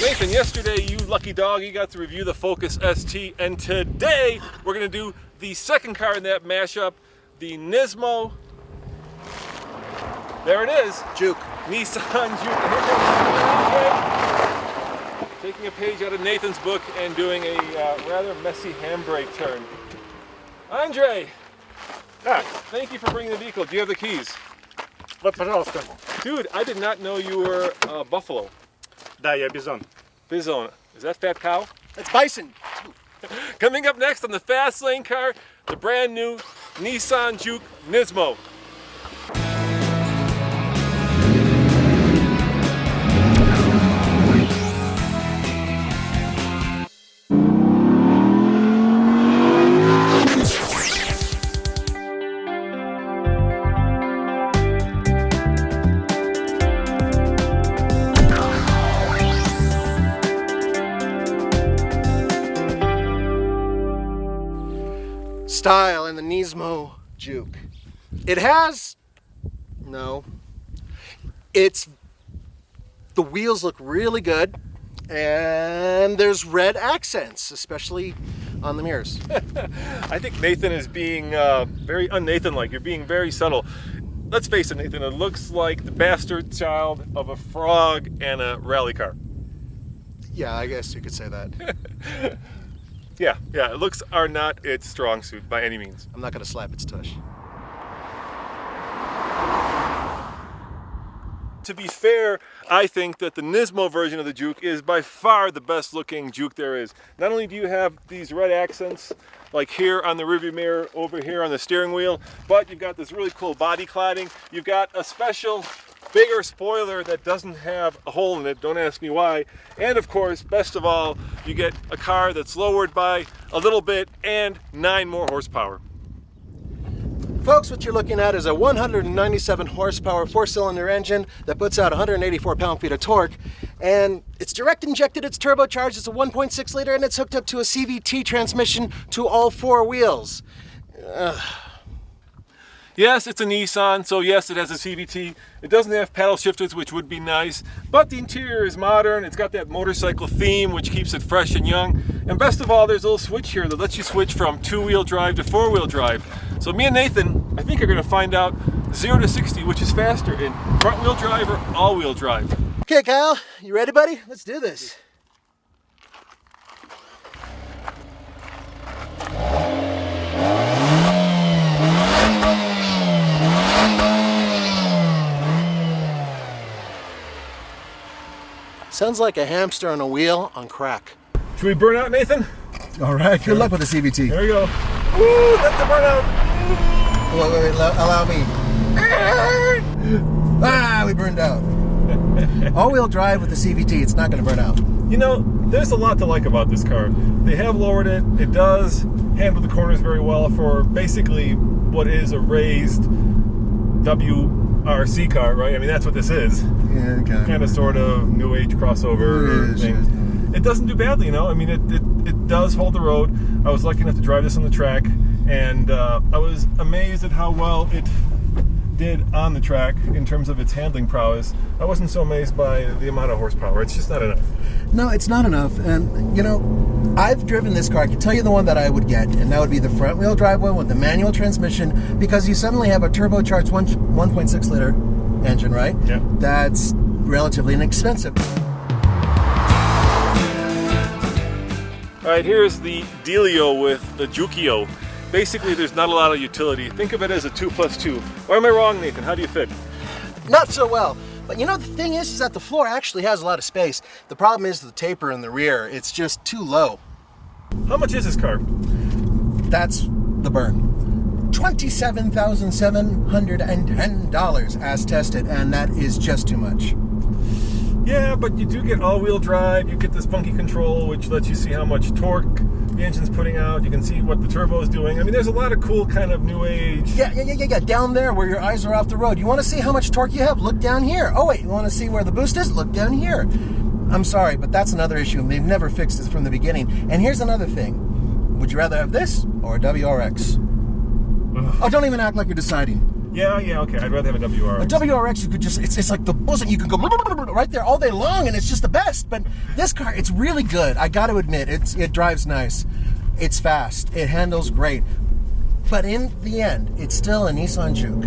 Nathan, yesterday you lucky dog, you got to review the Focus ST, and today we're going to do the second car in that mashup, the Nismo, there it is, Juke. Nissan Juke. And here comes Andre, taking a page out of Nathan's book and doing a rather messy handbrake turn. Andre, thank you for bringing the vehicle. Do you have the keys? Dude, I did not know you were Buffalo. Да, я бизон. Bizone. Is that fat cow? That's bison. Coming up next on the Fast Lane car, the brand new Nissan Juke Nismo. Style in the Nismo Juke. The wheels look really good, and there's red accents, especially on the mirrors. I think Nathan is being very un-Nathan-like. You're being very subtle. Let's face it, Nathan, it looks like the bastard child of a frog and a rally car. Yeah, I guess you could say that. Yeah, looks are not its strong suit by any means. I'm not going to slap its tush. To be fair, I think that the Nismo version of the Juke is by far the best looking Juke there is. Not only do you have these red accents, like here on the rearview mirror, over here on the steering wheel, but you've got this really cool body cladding. You've got a special bigger spoiler that doesn't have a hole in it, don't ask me why. And of course, best of all, you get a car that's lowered by a little bit and 9 more horsepower. Folks, what you're looking at is a 197 horsepower 4-cylinder engine that puts out 184 pound-feet of torque, and it's direct injected, it's turbocharged, it's a 1.6 liter, and it's hooked up to a CVT transmission to all 4 wheels. Yes, it's a Nissan, so yes, it has a CVT. It doesn't have paddle shifters, which would be nice, but the interior is modern. It's got that motorcycle theme, which keeps it fresh and young. And best of all, there's a little switch here that lets you switch from 2-wheel drive to 4-wheel drive. So me and Nathan, I think, are going to find out 0 to 60, which is faster in front-wheel drive or all-wheel drive. Okay, Kyle, you ready, buddy? Let's do this. Sounds like a hamster on a wheel on crack. Should we burn out, Nathan? All right, good luck with the CVT. There we go. Woo, that's the burnout. Wait, allow me. We burned out. All-wheel drive with the CVT, it's not going to burn out. You know, there's a lot to like about this car. They have lowered it. It does handle the corners very well for basically what is a raised WRC car, right? I mean, that's what this is. Yeah, kind of sort of new age crossover thing. It doesn't do badly, you know. I mean, it does hold the road. I was lucky enough to drive this on the track, and I was amazed at how well it did on the track in terms of its handling prowess. I wasn't so amazed by the amount of horsepower. It's just not enough. No, it's not enough. And you know, I've driven this car. I can tell you the one that I would get, and that would be the front wheel drive one with the manual transmission, because you suddenly have a turbocharged 1.6 liter engine, right? Yeah. That's relatively inexpensive. All right, here's the dealio with the Jukio. Basically, there's not a lot of utility. Think of it as a 2+2. Or am I wrong, Nathan? How do you fit? Not so well. But you know, the thing is that the floor actually has a lot of space. The problem is the taper in the rear. It's just too low. How much is this car? That's the burn. $27,710 as tested, and that is just too much. Yeah, but you do get all-wheel drive. You get this funky control, which lets you see how much torque the engine's putting out. You can see what the turbo is doing. I mean, there's a lot of cool kind of new age. Yeah. Down there where your eyes are off the road. You want to see how much torque you have? Look down here. Oh wait, you want to see where the boost is? Look down here. I'm sorry, but that's another issue, and they've never fixed this from the beginning. And here's another thing. Would you rather have this or a WRX? Ugh. Oh, don't even act like you're deciding. Yeah, okay. I'd rather have a WRX. A WRX, you could just, it's like the buzzing. You can go right there all day long, and it's just the best. But this car, it's really good. I got to admit, it drives nice. It's fast. It handles great. But in the end, it's still a Nissan Juke.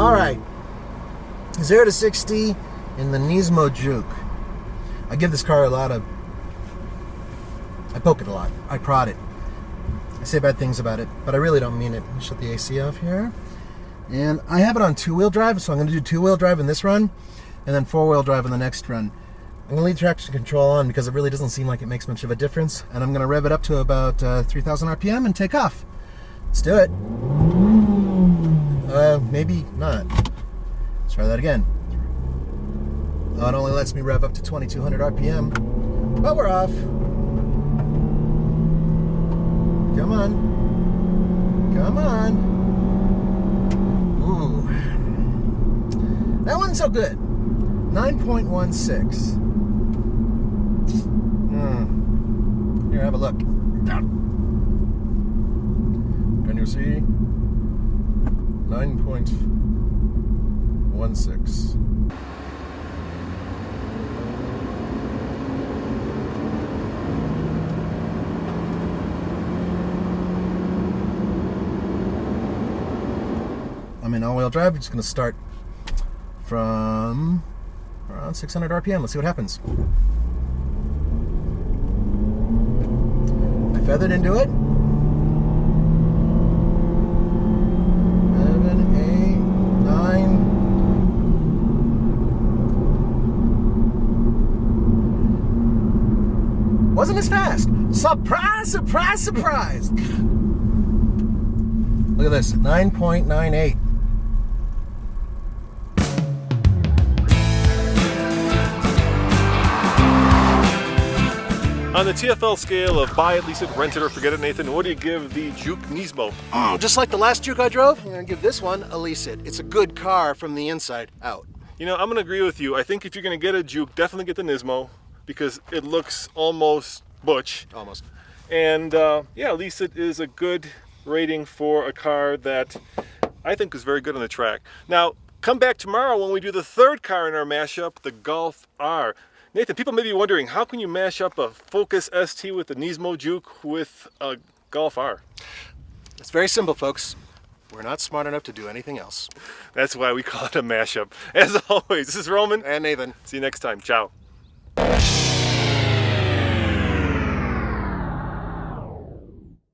All right, 0 to 60 in the Nismo Juke. I give this car I poke it a lot. I prod it. I say bad things about it, but I really don't mean it. Let me shut the AC off here. And I have it on 2-wheel drive, so I'm going to do 2-wheel drive in this run, and then 4-wheel drive in the next run. I'm going to leave traction control on because it really doesn't seem like it makes much of a difference, and I'm going to rev it up to about 3,000 RPM and take off. Let's do it. Maybe not. Let's try that again. Oh, it only lets me rev up to 2,200 RPM, but we're off. Come on. Come on. Ooh. That wasn't so good. 9.16. Here, have a look. Down. Can you see? 9.16. I'm in all-wheel drive. We're just going to start from around 600 RPM. Let's see what happens. I feathered into it. 7, 8, 9. Wasn't as fast. Surprise, surprise, surprise. Look at this, 9.98. On the TFL scale of buy it, lease it, rent it, or forget it, Nathan, what do you give the Juke Nismo? Just like the last Juke I drove, I'm going to give this one a lease it. It's a good car from the inside out. You know, I'm going to agree with you. I think if you're going to get a Juke, definitely get the Nismo because it looks almost butch. Almost. And yeah, lease it is a good rating for a car that I think is very good on the track. Now, come back tomorrow when we do the third car in our mashup, the Golf R. Nathan, people may be wondering, how can you mash up a Focus ST with the Nismo Juke with a Golf R? It's very simple, folks. We're not smart enough to do anything else. That's why we call it a mashup. As always, this is Roman. And Nathan. See you next time. Ciao.